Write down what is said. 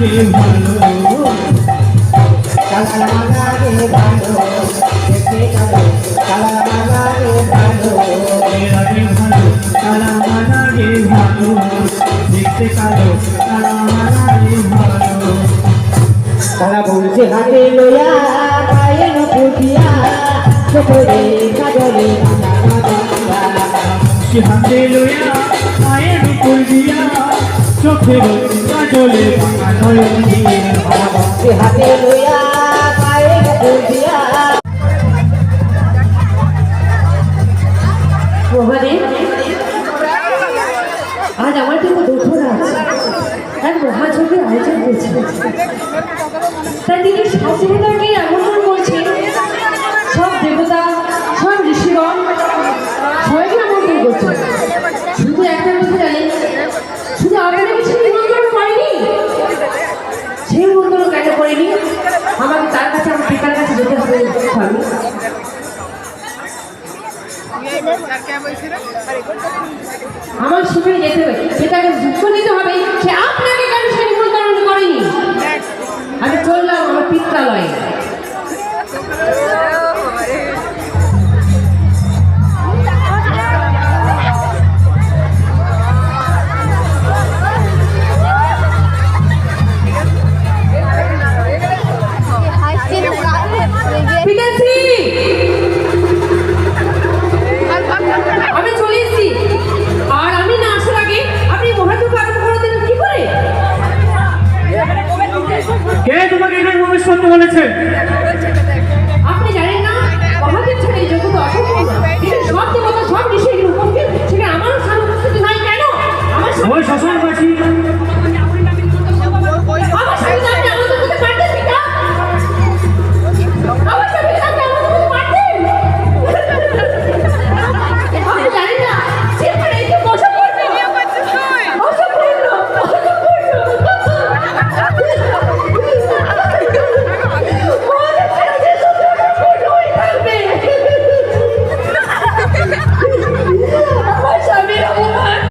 ভালো কালামালা রে ভালো দেখতে কালো কালামালা রে ভালো মেরারে ভালো কালামালা রে ভালো দেখতে কালো কালামালা রে ভালো তারা বলছে হাতে লইয়া পায়ে নপুটিয়া চোখে কাজলে সে হাতে লইয়া পায়ের উপর দিয়া চোখের কাজলে ভাঙা নয়ন দিয়ে সে হাতে লইয়া পায়ে নপুটিয়া মহাদেব আজ আমার কিন্তু দুঃখ আছে এক মহাযজ্ঞের আয়োজন হয়েছে তাই তিনি শাস্ত্রীদেরকে আমন্ত্রণ করছেন সব দেবতা সব ঋষিগণ সবাইকে আমন্ত্রণ করছেন শুধু একটা কথা জানি শুধু আপনাদের কিছু নিমন্ত্রণ করেনি সেই নিমন্ত্রণ কেন করেনি আমাকে তার কাছে আমার পিতার কাছে যেতে হবে স্বামী আমার শিবিরে যেতে হবে পিতাকে যুক্ত নিতে হবে